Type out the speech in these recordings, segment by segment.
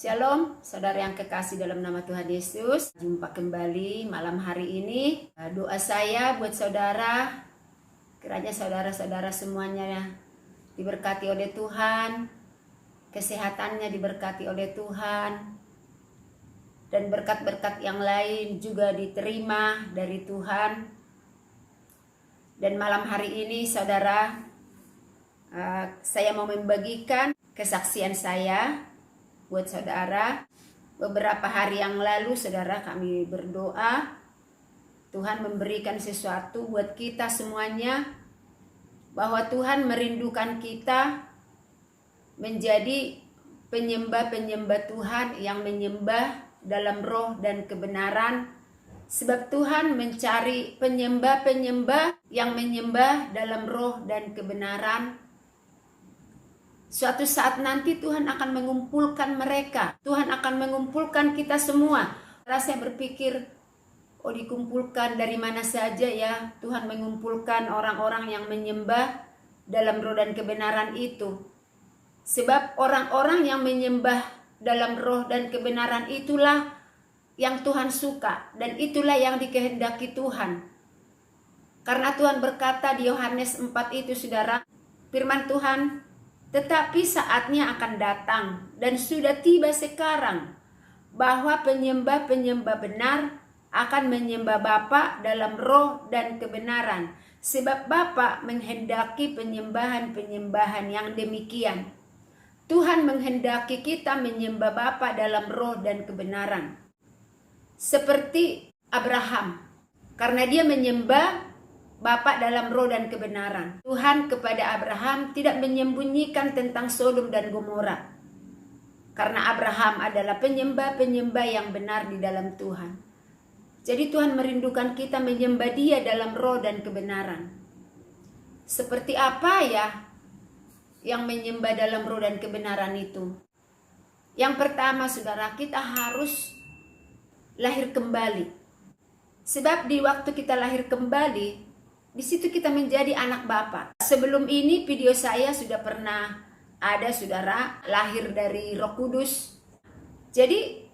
Shalom, saudara yang kekasih dalam nama Tuhan Yesus. Jumpa kembali malam hari ini. Doa saya buat saudara, kiranya saudara-saudara semuanya diberkati oleh Tuhan, kesehatannya diberkati oleh Tuhan, dan berkat-berkat yang lain juga diterima dari Tuhan. Dan malam hari ini saudara, saya mau membagikan kesaksian saya buat saudara. Beberapa hari yang lalu saudara kami berdoa, Tuhan memberikan sesuatu buat kita semuanya, bahwa Tuhan merindukan kita menjadi penyembah-penyembah Tuhan yang menyembah dalam roh dan kebenaran. Sebab Tuhan mencari penyembah-penyembah yang menyembah dalam roh dan kebenaran. Suatu saat nanti Tuhan akan mengumpulkan mereka. Tuhan akan mengumpulkan kita semua. Saya berpikir, dikumpulkan dari mana saja ya? Tuhan mengumpulkan orang-orang yang menyembah dalam roh dan kebenaran itu. Sebab orang-orang yang menyembah dalam roh dan kebenaran itulah yang Tuhan suka. Dan itulah yang dikehendaki Tuhan. Karena Tuhan berkata di Yohanes 4 itu saudara, firman Tuhan, tetapi saatnya akan datang dan sudah tiba sekarang bahwa penyembah-penyembah benar akan menyembah Bapa dalam roh dan kebenaran. Sebab Bapa menghendaki penyembahan-penyembahan yang demikian. Tuhan menghendaki kita menyembah Bapa dalam roh dan kebenaran. Seperti Abraham, karena dia menyembah Bapa dalam roh dan kebenaran. Tuhan kepada Abraham tidak menyembunyikan tentang Sodom dan Gomora. Karena Abraham adalah penyembah-penyembah yang benar di dalam Tuhan. Jadi Tuhan merindukan kita menyembah Dia dalam roh dan kebenaran. Seperti apa ya yang menyembah dalam roh dan kebenaran itu? Yang pertama saudara, kita harus lahir kembali. Sebab di waktu kita lahir kembali, di situ kita menjadi anak Bapa. Sebelum ini video saya sudah pernah ada saudara lahir dari Roh Kudus. Jadi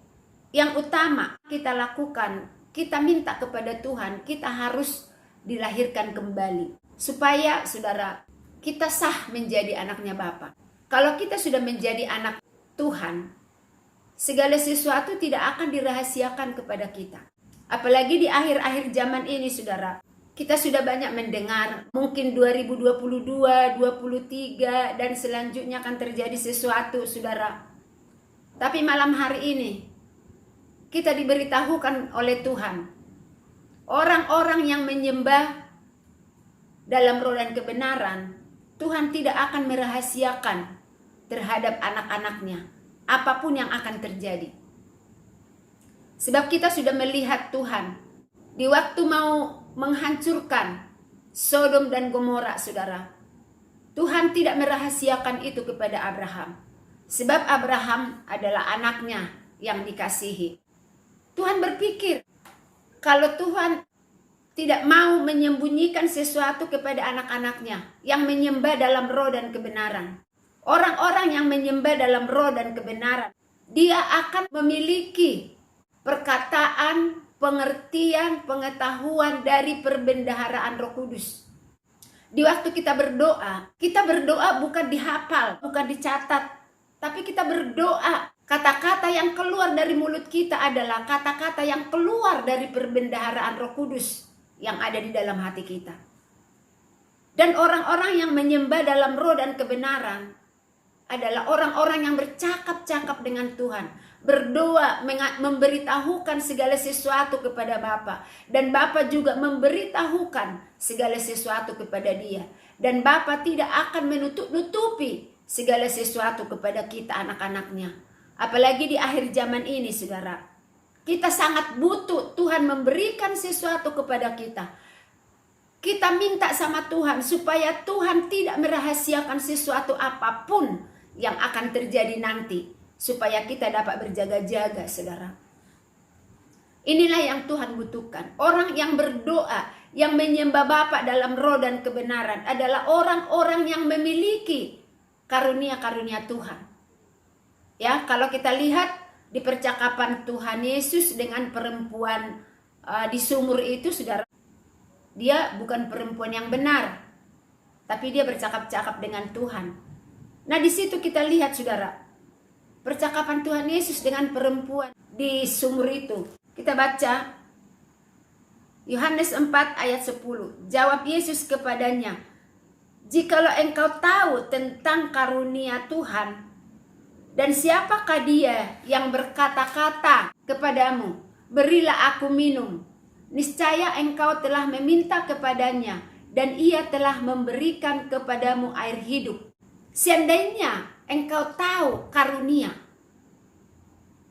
yang utama kita lakukan, kita minta kepada Tuhan, kita harus dilahirkan kembali. Supaya saudara kita sah menjadi anaknya Bapa. Kalau kita sudah menjadi anak Tuhan, segala sesuatu tidak akan dirahasiakan kepada kita. Apalagi di akhir-akhir zaman ini saudara. Kita sudah banyak mendengar, mungkin 2022, 2023, dan selanjutnya akan terjadi sesuatu, saudara. Tapi malam hari ini, kita diberitahukan oleh Tuhan. Orang-orang yang menyembah dalam roh dan kebenaran, Tuhan tidak akan merahasiakan terhadap anak-anaknya, apapun yang akan terjadi. Sebab kita sudah melihat Tuhan, di waktu mau menghancurkan Sodom dan Gomora, saudara, Tuhan tidak merahasiakan itu kepada Abraham. Sebab Abraham adalah anaknya yang dikasihi. Tuhan berpikir, kalau Tuhan tidak mau menyembunyikan sesuatu kepada anak-anaknya yang menyembah dalam roh dan kebenaran. Orang-orang yang menyembah dalam roh dan kebenaran, dia akan memiliki perkataan, pengertian, pengetahuan dari perbendaharaan Roh Kudus. Di waktu kita berdoa bukan dihafal, bukan dicatat, tapi kita berdoa. Kata-kata yang keluar dari mulut kita adalah kata-kata yang keluar dari perbendaharaan Roh Kudus yang ada di dalam hati kita. Dan orang-orang yang menyembah dalam roh dan kebenaran adalah orang-orang yang bercakap-cakap dengan Tuhan. Berdoa, memberitahukan segala sesuatu kepada Bapa. Dan Bapa juga memberitahukan segala sesuatu kepada dia. Dan Bapa tidak akan menutup-nutupi segala sesuatu kepada kita anak-anaknya. Apalagi di akhir zaman ini saudara. Kita sangat butuh Tuhan memberikan sesuatu kepada kita. Kita minta sama Tuhan supaya Tuhan tidak merahasiakan sesuatu apapun yang akan terjadi nanti. Supaya kita dapat berjaga-jaga, saudara. Inilah yang Tuhan butuhkan. Orang yang berdoa, yang menyembah Bapa dalam roh dan kebenaran adalah orang-orang yang memiliki karunia-karunia Tuhan. Ya, kalau kita lihat di percakapan Tuhan Yesus dengan perempuan di sumur itu, saudara, dia bukan perempuan yang benar, tapi dia bercakap-cakap dengan Tuhan. Nah, di situ kita lihat, saudara, percakapan Tuhan Yesus dengan perempuan di sumur itu. Kita baca Yohanes 4 ayat 10. Jawab Yesus kepadanya, "Jikalau engkau tahu tentang karunia Tuhan, dan siapakah dia yang berkata-kata kepadamu, berilah aku minum, niscaya engkau telah meminta kepadanya, dan ia telah memberikan kepadamu air hidup." Seandainya engkau tahu karunia,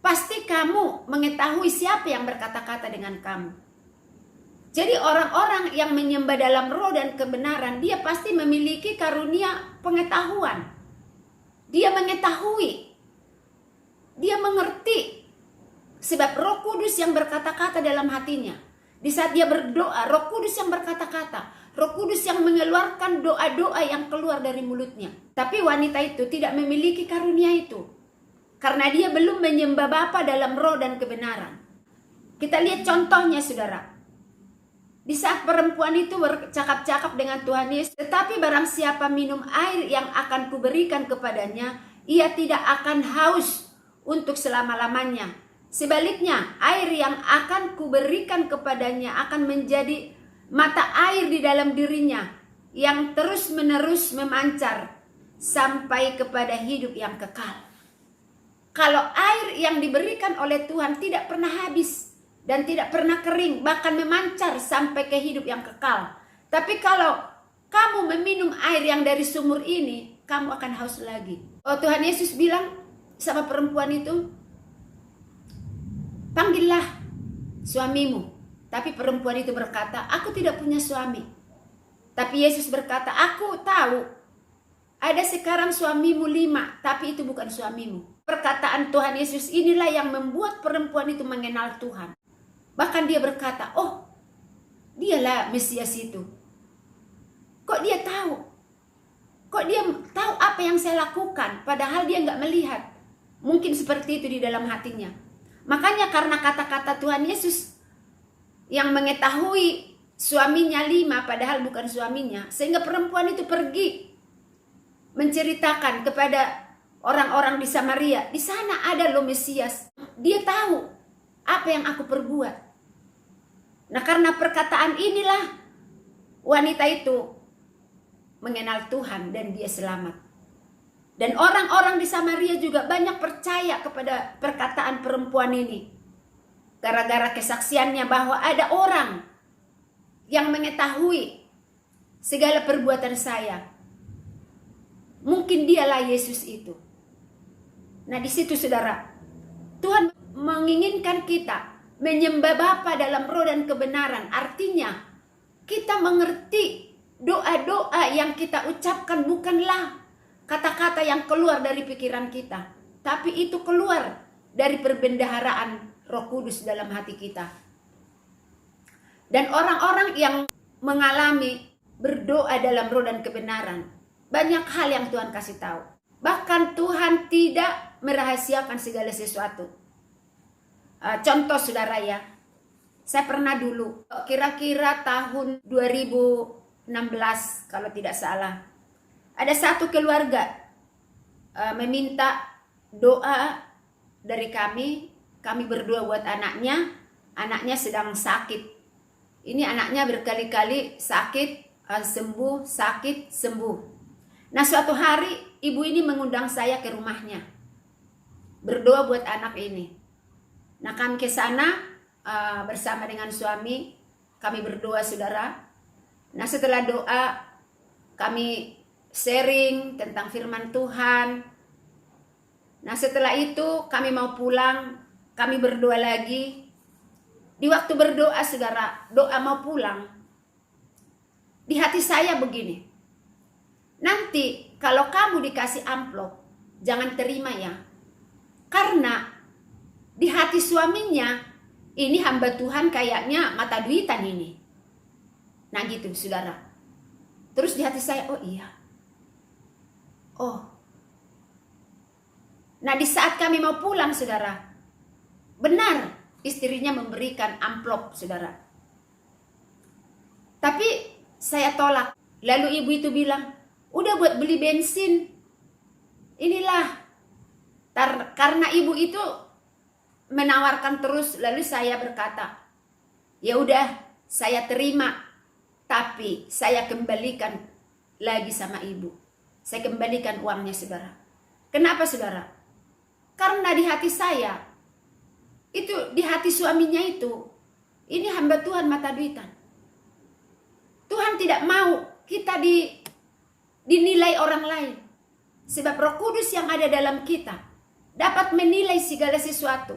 pasti kamu mengetahui siapa yang berkata-kata dengan kamu. Jadi orang-orang yang menyembah dalam roh dan kebenaran, dia pasti memiliki karunia pengetahuan. Dia mengetahui, dia mengerti, sebab Roh Kudus yang berkata-kata dalam hatinya. Di saat dia berdoa, Roh Kudus yang berkata-kata, Roh Kudus yang mengeluarkan doa-doa yang keluar dari mulutnya. Tapi wanita itu tidak memiliki karunia itu, karena dia belum menyembah Bapa dalam roh dan kebenaran. Kita lihat contohnya, saudara. Di saat perempuan itu bercakap-cakap dengan Tuhan Yesus, tetapi barang siapa minum air yang akan kuberikan kepadanya, ia tidak akan haus untuk selama-lamanya. Sebaliknya, air yang akan kuberikan kepadanya akan menjadi mata air di dalam dirinya, yang terus-menerus memancar sampai kepada hidup yang kekal. Kalau air yang diberikan oleh Tuhan tidak pernah habis dan tidak pernah kering, bahkan memancar sampai ke hidup yang kekal. Tapi kalau kamu meminum air yang dari sumur ini, kamu akan haus lagi. Oh, Tuhan Yesus bilang sama perempuan itu, "Panggillah suamimu." Tapi perempuan itu berkata, "Aku tidak punya suami." Tapi Yesus berkata, "Aku tahu ada sekarang suamimu 5, tapi itu bukan suamimu." Perkataan Tuhan Yesus inilah yang membuat perempuan itu mengenal Tuhan. Bahkan dia berkata, "Oh, dialah Mesias itu. Kok dia tahu? Kok dia tahu apa yang saya lakukan? Padahal dia nggak melihat." Mungkin seperti itu di dalam hatinya. Makanya karena kata-kata Tuhan Yesus yang mengetahui suaminya 5 padahal bukan suaminya, sehingga perempuan itu pergi menceritakan kepada orang-orang di Samaria, "Di sana ada loh Mesias. Dia tahu apa yang aku perbuat." Nah, karena perkataan inilah wanita itu mengenal Tuhan dan dia selamat. Dan orang-orang di Samaria juga banyak percaya kepada perkataan perempuan ini, gara-gara kesaksiannya bahwa ada orang yang mengetahui segala perbuatan saya. Mungkin dialah Yesus itu. Nah, di situ, saudara, Tuhan menginginkan kita menyembah Bapa dalam roh dan kebenaran. Artinya, kita mengerti doa-doa yang kita ucapkan bukanlah kata-kata yang keluar dari pikiran kita, tapi itu keluar dari perbendaharaan Roh Kudus dalam hati kita. Dan orang-orang yang mengalami berdoa dalam roh dan kebenaran, banyak hal yang Tuhan kasih tahu. Bahkan Tuhan tidak merahasiakan segala sesuatu. Contoh, saudara, ya, saya pernah dulu, kira-kira tahun 2016 kalau tidak salah, ada satu keluarga meminta doa dari kami. Kami berdoa buat anaknya sedang sakit. Ini anaknya berkali-kali sakit, sembuh, sakit, sembuh. Nah, suatu hari ibu ini mengundang saya ke rumahnya, berdoa buat anak ini. Nah, kami ke sana bersama dengan suami, kami berdoa, saudara. Nah, setelah doa, kami sharing tentang firman Tuhan. Nah, setelah itu kami mau pulang, kami berdoa lagi. Di waktu berdoa, saudara, doa mau pulang, di hati saya begini, nanti kalau kamu dikasih amplop, jangan terima ya. Karena di hati suaminya, ini hamba Tuhan kayaknya mata duitan ini. Nah gitu, saudara. Terus di hati saya, oh iya. Oh. Nah, di saat kami mau pulang, saudara, benar istrinya memberikan amplop, saudara. Tapi saya tolak. Lalu ibu itu bilang, udah buat beli bensin. Inilah. Karena ibu itu menawarkan terus, lalu saya berkata, ya udah, saya terima. Tapi saya kembalikan lagi sama ibu. Saya kembalikan uangnya, saudara. Kenapa, saudara? Karena di hati saya, itu di hati suaminya itu, ini hamba Tuhan mata duitan. Tuhan tidak mau kita dinilai orang lain. Sebab Roh Kudus yang ada dalam kita dapat menilai segala sesuatu.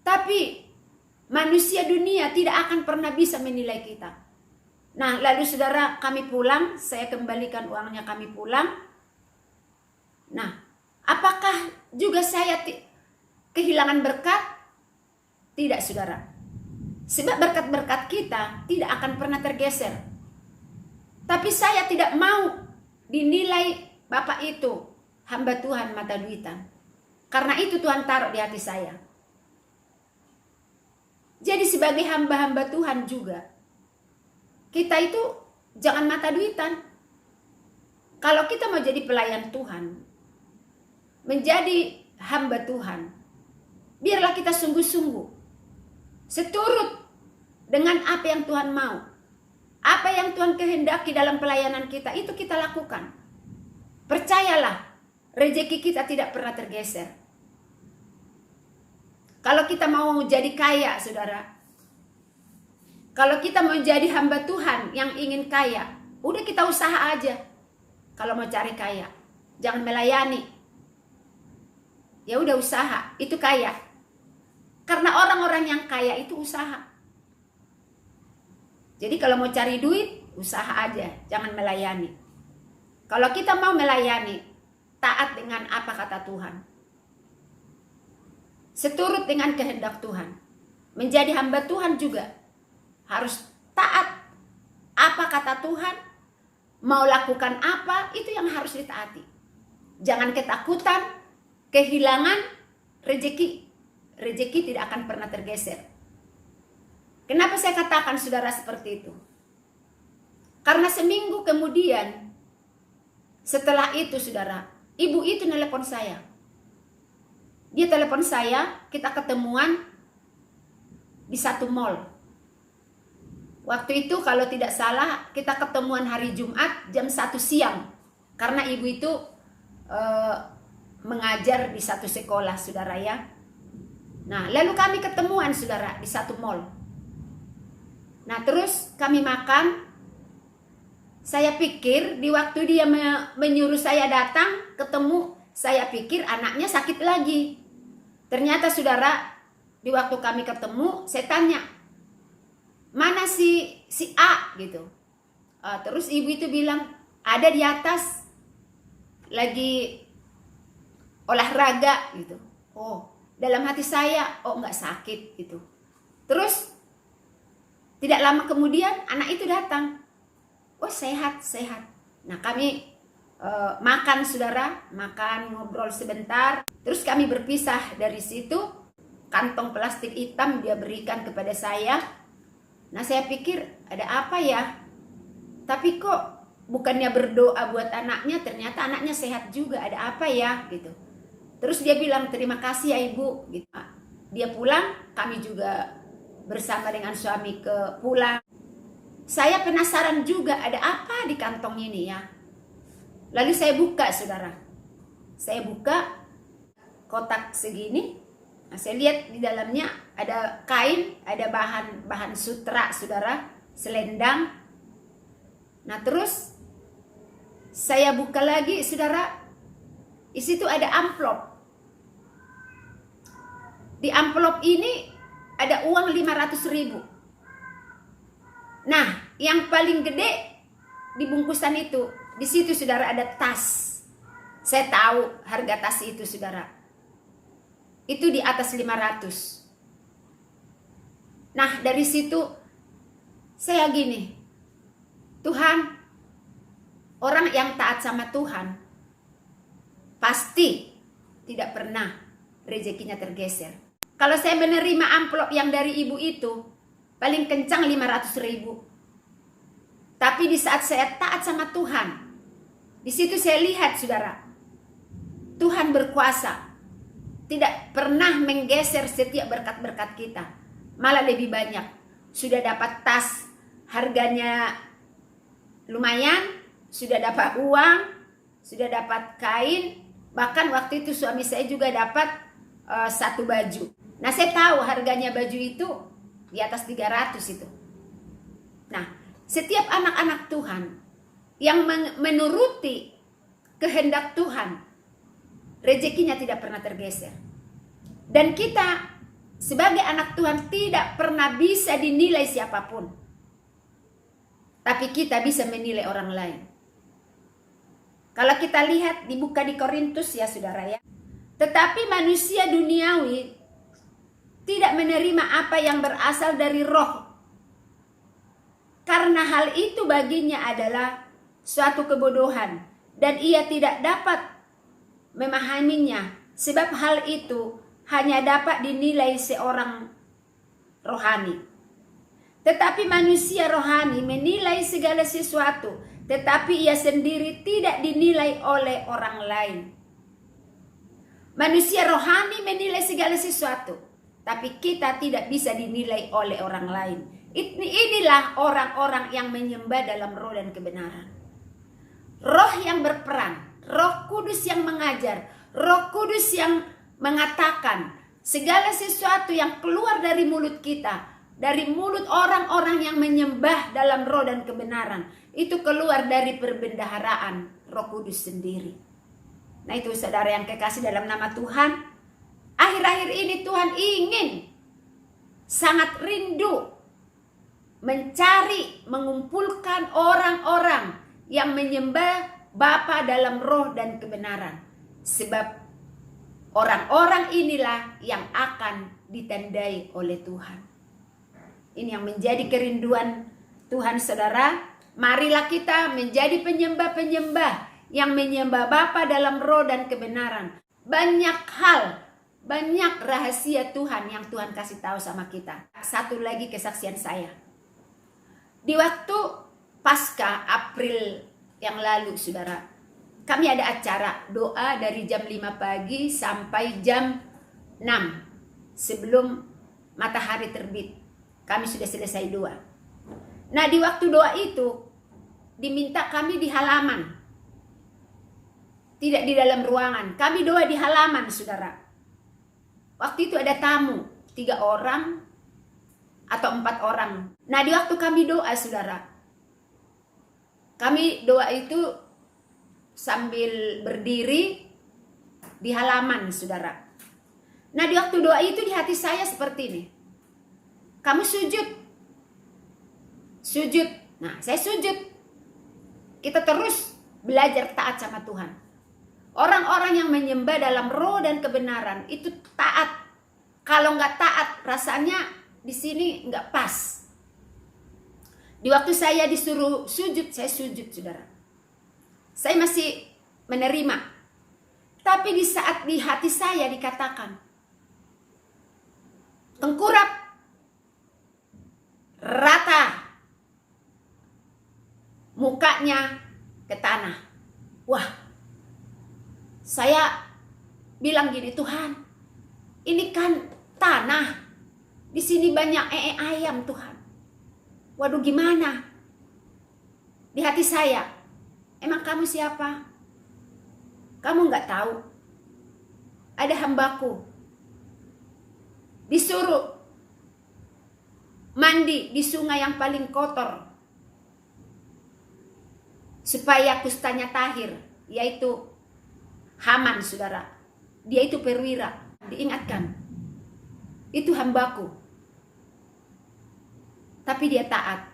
Tapi manusia dunia tidak akan pernah bisa menilai kita. Nah, lalu saudara, kami pulang, saya kembalikan uangnya, kami pulang. Nah, apakah juga saya kehilangan berkat? Tidak, saudara. Sebab berkat-berkat kita tidak akan pernah tergeser. Tapi saya tidak mau dinilai Bapak itu hamba Tuhan mata duitan. Karena itu Tuhan taruh di hati saya. Jadi sebagai hamba-hamba Tuhan juga, kita itu jangan mata duitan. Kalau kita mau jadi pelayan Tuhan, menjadi hamba Tuhan, biarlah kita sungguh-sungguh, seturut dengan apa yang Tuhan mau. Apa yang Tuhan kehendaki dalam pelayanan kita, itu kita lakukan. Percayalah, rezeki kita tidak pernah tergeser. Kalau kita mau jadi kaya, saudara, kalau kita mau jadi hamba Tuhan yang ingin kaya, udah kita usaha aja. Kalau mau cari kaya, jangan melayani. Ya udah usaha, itu kaya. Karena orang-orang yang kaya itu usaha. Jadi kalau mau cari duit, usaha aja, jangan melayani. Kalau kita mau melayani, taat dengan apa kata Tuhan. Seturut dengan kehendak Tuhan. Menjadi hamba Tuhan juga harus taat apa kata Tuhan. Mau lakukan apa, itu yang harus ditaati. Jangan ketakutan, kehilangan rezeki. Rezeki tidak akan pernah tergeser. Kenapa saya katakan saudara seperti itu? Karena seminggu kemudian, setelah itu saudara, ibu itu nelpon saya. Dia telepon saya, kita ketemuan di satu mall. Waktu itu kalau tidak salah, kita ketemuan hari Jumat jam 1 siang. Karena ibu itu mengajar di satu sekolah, saudara ya. Nah, lalu kami ketemuan, saudara, di satu mall. Nah, terus kami makan. Saya pikir di waktu dia menyuruh saya datang, ketemu, saya pikir anaknya sakit lagi. Ternyata, saudara, di waktu kami ketemu, saya tanya, mana si A gitu. Terus ibu itu bilang, ada di atas, lagi olahraga gitu. Oh, dalam hati saya, oh nggak sakit gitu. Terus tidak lama kemudian anak itu datang. Oh sehat. Nah kami makan, saudara, makan, ngobrol sebentar. Terus kami berpisah dari situ. Kantong plastik hitam dia berikan kepada saya. Nah saya pikir ada apa ya? Tapi kok bukannya berdoa buat anaknya, ternyata anaknya sehat juga. Ada apa ya gitu. Terus dia bilang terima kasih ya ibu gitu. Dia pulang, kami juga bersama dengan suami ke pulang. Saya penasaran juga ada apa di kantong ini ya. Lalu saya buka, saudara. Saya buka kotak segini. Nah, saya lihat di dalamnya ada kain, ada bahan sutra, saudara, selendang. Nah, terus saya buka lagi, saudara. Di situ ada amplop. Di amplop ini ada uang 500.000. Nah, yang paling gede di bungkusan itu, di situ saudara ada tas. Saya tahu harga tas itu, saudara. Itu di atas 500. Nah, dari situ saya gini, Tuhan, orang yang taat sama Tuhan pasti tidak pernah rezekinya tergeser. Kalau saya menerima amplop yang dari ibu itu, paling kencang 500.000. Tapi di saat saya taat sama Tuhan, di situ saya lihat, saudara, Tuhan berkuasa. Tidak pernah menggeser setiap berkat-berkat kita. Malah lebih banyak. Sudah dapat tas, harganya lumayan, sudah dapat uang, sudah dapat kain. Bahkan waktu itu suami saya juga dapat satu baju. Nah, saya tahu harganya baju itu di atas 300 itu. Nah, setiap anak-anak Tuhan yang menuruti kehendak Tuhan, rezekinya tidak pernah tergeser. Dan kita sebagai anak Tuhan tidak pernah bisa dinilai siapapun. Tapi kita bisa menilai orang lain. Kalau kita lihat dibuka di Korintus ya saudara ya. Tetapi manusia duniawi tidak menerima apa yang berasal dari roh. Karena hal itu baginya adalah suatu kebodohan. Dan ia tidak dapat memahaminya. Sebab hal itu hanya dapat dinilai seorang rohani. Tetapi manusia rohani menilai segala sesuatu. Tetapi ia sendiri tidak dinilai oleh orang lain. Manusia rohani menilai segala sesuatu. Tapi kita tidak bisa dinilai oleh orang lain. Inilah orang-orang yang menyembah dalam roh dan kebenaran. Roh yang berperan, Roh Kudus yang mengajar, Roh Kudus yang mengatakan segala sesuatu yang keluar dari mulut kita, dari mulut orang-orang yang menyembah dalam roh dan kebenaran, itu keluar dari perbendaharaan Roh Kudus sendiri. Nah itu saudara yang kekasih dalam nama Tuhan, akhir-akhir ini Tuhan ingin sangat rindu mencari, mengumpulkan orang-orang yang menyembah Bapa dalam roh dan kebenaran. Sebab orang-orang inilah yang akan ditandai oleh Tuhan. Ini yang menjadi kerinduan Tuhan saudara. Marilah kita menjadi penyembah-penyembah yang menyembah Bapa dalam roh dan kebenaran. Banyak hal, banyak rahasia Tuhan yang Tuhan kasih tahu sama kita. Satu lagi kesaksian saya. Di waktu Pasca April yang lalu saudara, kami ada acara doa dari jam 5 pagi sampai jam 6 sebelum matahari terbit. Kami sudah selesai doa. Nah di waktu doa itu diminta kami di halaman, tidak di dalam ruangan. Kami doa di halaman saudara. Waktu itu ada tamu 3 orang atau 4 orang. Nah di waktu kami doa saudara, kami doa itu sambil berdiri di halaman saudara. Nah di waktu doa itu di hati saya seperti ini. Kamu sujud. Sujud. Nah saya sujud. Kita terus belajar taat sama Tuhan. Orang-orang yang menyembah dalam roh dan kebenaran itu taat. Kalau nggak taat rasanya di sini nggak pas. Di waktu saya disuruh sujud, saya sujud saudara. Saya masih menerima. Tapi di saat di hati saya dikatakan, tengkurap, rata, mukanya ke tanah. Wah, saya bilang gini, Tuhan, ini kan tanah. Di sini banyak ayam Tuhan. Waduh gimana? Di hati saya, emang kamu siapa? Kamu nggak tahu? Ada hambaku disuruh mandi di sungai yang paling kotor supaya kustanya tahir, yaitu Haman saudara. Dia itu perwira, diingatkan. Itu hambaku. Tapi dia taat.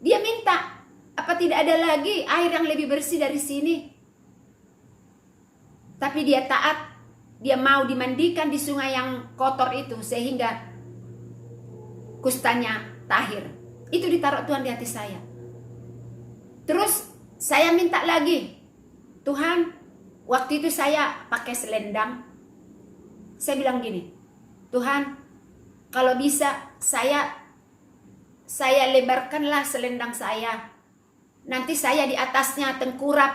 Dia minta, apa tidak ada lagi air yang lebih bersih dari sini? Tapi dia taat. Dia mau dimandikan di sungai yang kotor itu sehingga kustanya tahir. Itu ditaruh Tuhan di hati saya. Terus saya minta lagi, Tuhan, Waktu itu saya pakai selendang. Saya bilang gini, Tuhan, kalau bisa saya lebarkanlah selendang saya. Nanti saya di atasnya tengkurap,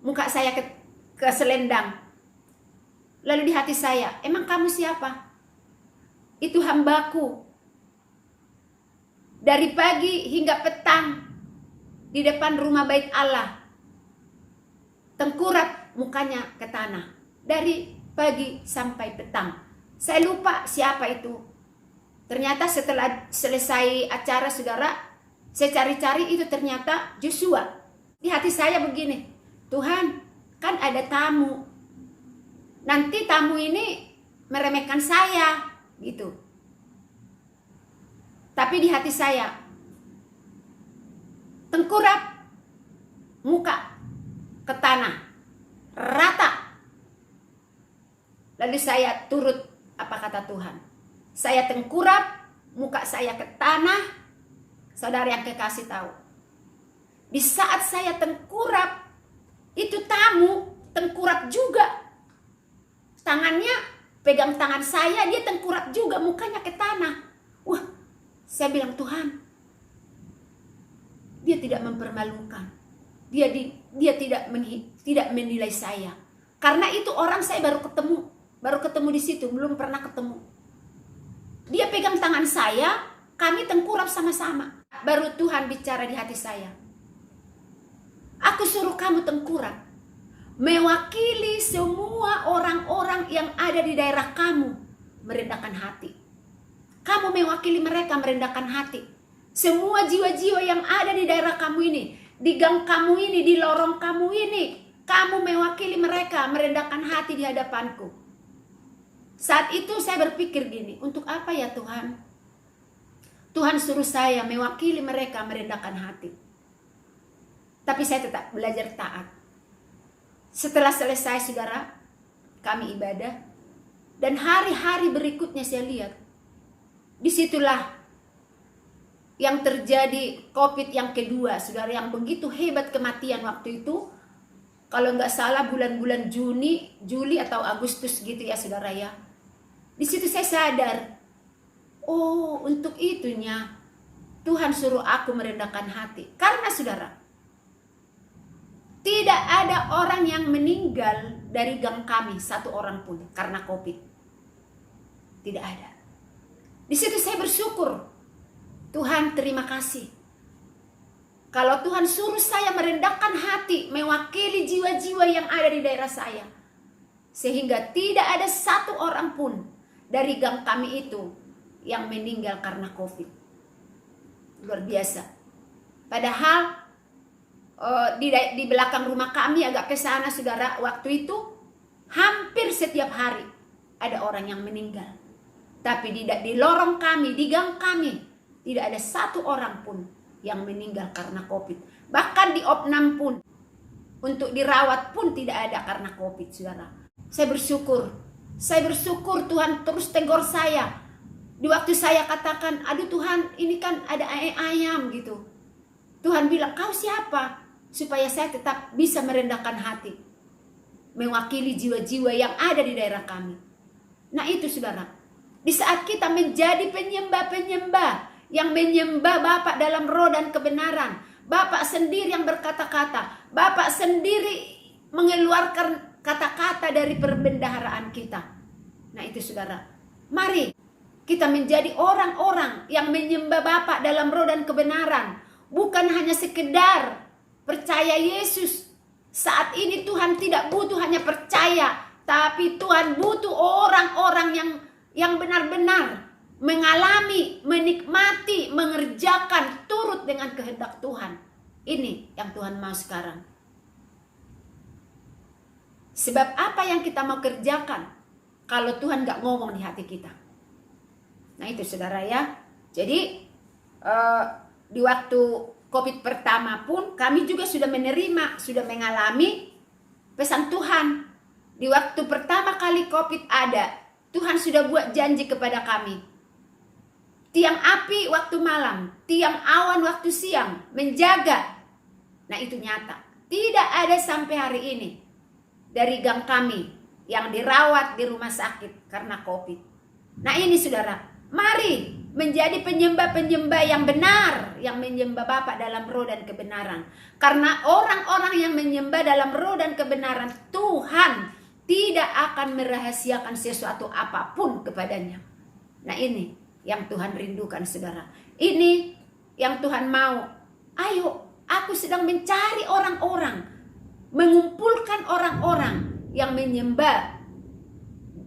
muka saya ke selendang. Lalu di hati saya, emang kamu siapa? Itu hambaku. Dari pagi hingga petang di depan rumah bait Allah, tengkurap mukanya ke tanah. Dari pagi sampai petang. Saya lupa siapa itu. Ternyata setelah selesai acara, saudara, saya cari-cari, itu ternyata Joshua. Di hati saya begini, Tuhan, kan ada tamu. Nanti tamu ini meremehkan saya, gitu. Tapi di hati saya, tengkurap, muka ke tanah, rata. Lalu saya turut apa kata Tuhan. Saya tengkurap, muka saya ke tanah. Saudara yang kekasih tahu, di saat saya tengkurap, itu tamu tengkurap juga. Tangannya pegang tangan saya, dia tengkurap juga, mukanya ke tanah. Wah, saya bilang, Tuhan, dia tidak mempermalukan. Dia tidak menilai saya. Karena itu orang saya baru ketemu di situ, belum pernah ketemu. Dia pegang tangan saya, kami tengkurap sama-sama. Baru Tuhan bicara di hati saya. Aku suruh kamu tengkurap, mewakili semua orang-orang yang ada di daerah kamu merendahkan hati. Kamu mewakili mereka merendahkan hati. Semua jiwa-jiwa yang ada di daerah kamu ini, di gang kamu ini, di lorong kamu ini, kamu mewakili mereka merendahkan hati di hadapanku. Saat itu saya berpikir gini, untuk apa ya Tuhan? Tuhan suruh saya mewakili mereka merendahkan hati. Tapi saya tetap belajar taat. Setelah selesai, saudara, kami ibadah. Dan hari-hari berikutnya saya lihat, disitulah yang terjadi COVID yang kedua, saudara, yang begitu hebat kematian waktu itu. Kalau nggak salah bulan-bulan Juli atau Agustus gitu ya, saudara ya. Di situ saya sadar, oh, untuk itunya Tuhan suruh aku merendahkan hati. Karena saudara, tidak ada orang yang meninggal dari gang kami, satu orang pun karena COVID. Tidak ada. Di situ saya bersyukur. Tuhan, terima kasih. Kalau Tuhan suruh saya merendahkan hati, mewakili jiwa-jiwa yang ada di daerah saya, sehingga tidak ada satu orang pun dari gang kami itu yang meninggal karena COVID. Luar biasa. Padahal di belakang rumah kami agak ke sana, saudara, waktu itu hampir setiap hari ada orang yang meninggal. Tapi di lorong kami, di gang kami, tidak ada satu orang pun yang meninggal karena COVID. Bahkan di opnam pun, untuk dirawat pun tidak ada karena COVID, saudara. Saya bersyukur Tuhan terus tegur saya. Di waktu saya katakan, aduh Tuhan, ini kan ada ayam gitu. Tuhan bilang, kau siapa? Supaya saya tetap bisa merendahkan hati, mewakili jiwa-jiwa yang ada di daerah kami. Nah itu saudara, di saat kita menjadi penyembah-penyembah yang menyembah Bapa dalam roh dan kebenaran, Bapa sendiri yang berkata-kata, Bapa sendiri mengeluarkan kata-kata dari perbendaharaan kita. Nah itu saudara, mari kita menjadi orang-orang yang menyembah Bapa dalam roh dan kebenaran. Bukan hanya sekedar percaya Yesus. Saat ini Tuhan tidak butuh hanya percaya, tapi Tuhan butuh orang-orang yang benar-benar mengalami, menikmati, mengerjakan turut dengan kehendak Tuhan. Ini yang Tuhan mau sekarang. Sebab apa yang kita mau kerjakan kalau Tuhan gak ngomong di hati kita? Nah itu saudara ya. Jadi di waktu COVID pertama pun kami juga sudah menerima, sudah mengalami pesan Tuhan. Di waktu pertama kali COVID ada, Tuhan sudah buat janji kepada kami. Tiang api waktu malam, tiang awan waktu siang, menjaga. Nah itu nyata. Tidak ada sampai hari ini dari gang kami yang dirawat di rumah sakit karena COVID. Nah ini saudara, mari menjadi penyembah-penyembah yang benar, yang menyembah Bapa dalam roh dan kebenaran. Karena orang-orang yang menyembah dalam roh dan kebenaran, Tuhan tidak akan merahasiakan sesuatu apapun kepadanya. Nah ini yang Tuhan rindukan saudara. Ini yang Tuhan mau. Ayo, aku sedang mencari orang-orang, mengumpulkan orang-orang yang menyembah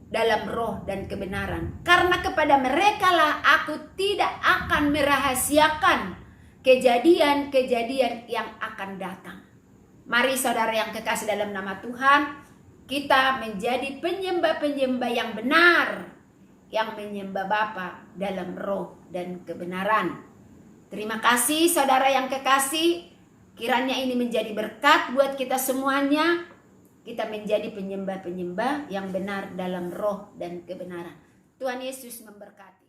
dalam roh dan kebenaran. Karena kepada mereka lah aku tidak akan merahasiakan kejadian-kejadian yang akan datang. Mari saudara yang kekasih dalam nama Tuhan, kita menjadi penyembah-penyembah yang benar, yang menyembah Bapa dalam roh dan kebenaran. Terima kasih saudara yang kekasih, kiranya ini menjadi berkat buat kita semuanya. Kita menjadi penyembah-penyembah yang benar dalam roh dan kebenaran. Tuhan Yesus memberkati.